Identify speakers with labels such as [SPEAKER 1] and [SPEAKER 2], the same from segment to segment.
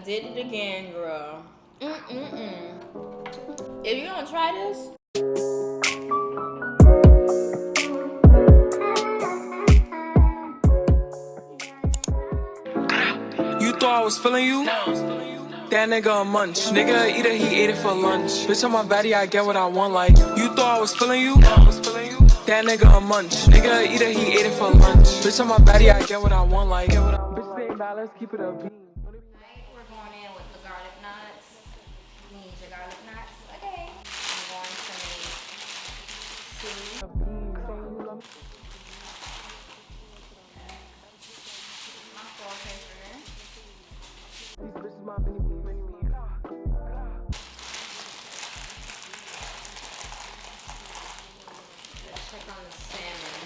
[SPEAKER 1] Did it again, girl. If you gonna try this,
[SPEAKER 2] you thought I was feeling you? That nigga a munch. Nigga either he ate it for lunch. Bitch on my body, I get what I want. Like you thought I was feeling you? That nigga a munch. Nigga either he ate it for lunch. Bitch on my body, I get what I want. Like bitch say $8, keep it up.
[SPEAKER 1] we're going in with the garlic knots. You need your garlic knots. Okay. I'm going to make 2. My floor paper.
[SPEAKER 2] These bitches my mini me.
[SPEAKER 1] Let's check on the salmon.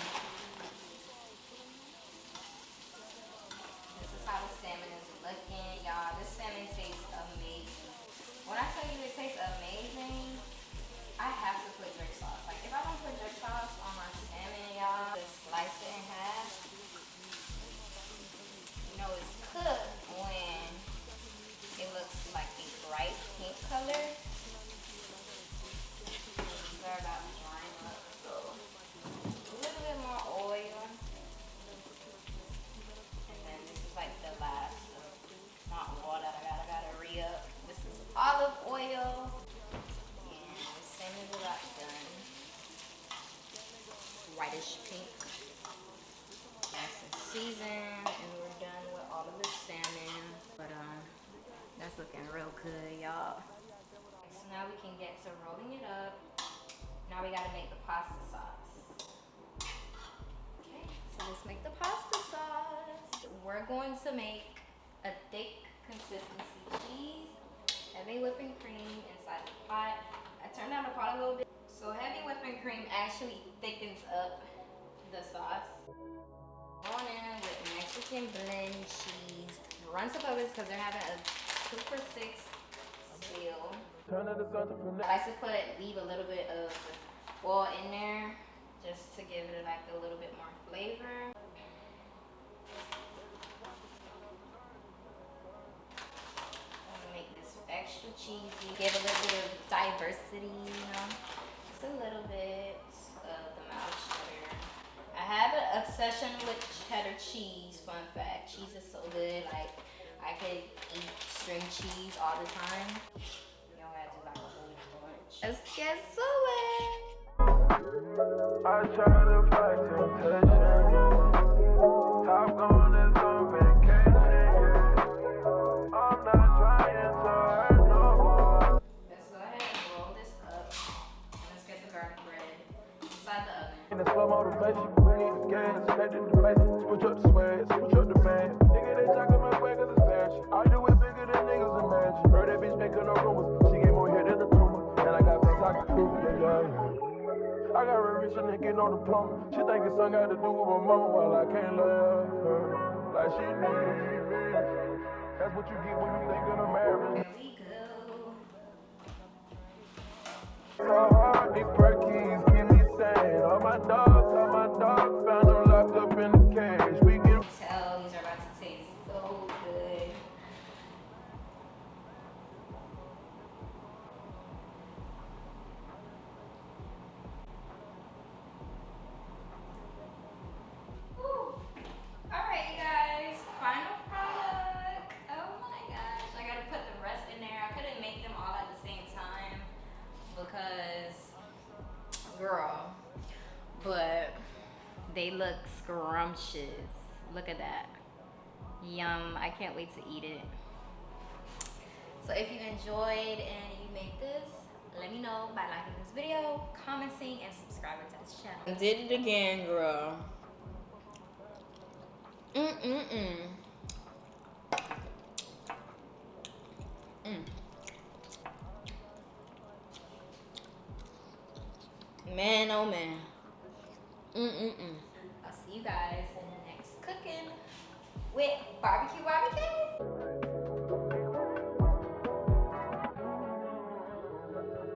[SPEAKER 1] This is how the salmon is looking, y'all. This salmon tastes amazing. When I tell you it tastes amazing, I have to put jerk sauce. Like if I don't put jerk sauce on my salmon, y'all, just slice it in half. You know it's cooked when it looks like a bright pink color. They're about drying up, so a little bit more oil. And then this is like the last of not water. I gotta re-up. This is olive oil. And the salmon is about done. Whitish pink. Nice and seasoned. And we're done with all of the salmon. But that's looking real good, y'all. So now we can get to rolling it up. Now we gotta make the pasta sauce. Okay, so let's make the pasta sauce. We're going to make a thick consistency cheese, heavy whipping cream inside the pot. I turned down the pot a little bit. So heavy whipping cream actually thickens up the sauce. Going in with Mexican blend cheese. Run some others because they're having a 2 for $6 sale. I like to leave a little bit of oil in there just to give it like a little bit more flavor. I'm gonna make this extra cheesy, give a little bit of diversity, you know. Just a little bit of the mouse cheddar. I have an obsession with cheddar cheese, fun fact. Cheese is so good, like I could eat string cheese all the time. Let's get to it.
[SPEAKER 2] I try to fight temptation. Top gun is on vacation. I'm not trying to hurt no more.
[SPEAKER 1] Let's go ahead and roll this up. Let's get the garlic bread inside the oven.
[SPEAKER 2] In the slow motivation, we need the gas. Head in the face, switch up the swag, switch up the man. Nigga, they talking my way cause it's fashion. I do it bigger than niggas imagine. Heard that bitch making no rumors. She get more hit than the tumor. And I got things I can prove, yeah. I got a rich and get no diploma. She think it's something got to do with my mama while I can't love her like she need me. That's what you get when you think of marriage.
[SPEAKER 1] Here we go.
[SPEAKER 2] So hard, these perkies keep me sane. All my dogs found them locked up in the cage. We get
[SPEAKER 1] Tell these are about to taste so good. Alright, you guys, final product. Oh my gosh, I gotta put the rest in there. I couldn't make them all at the same time because, girl, but they look scrumptious. Look at that. Yum, I can't wait to eat it. So if you enjoyed and you made this, let me know by liking this video, commenting, and subscribing to this channel. Did it again, girl. Man, oh man. I'll see you guys in the next cooking with barbecue.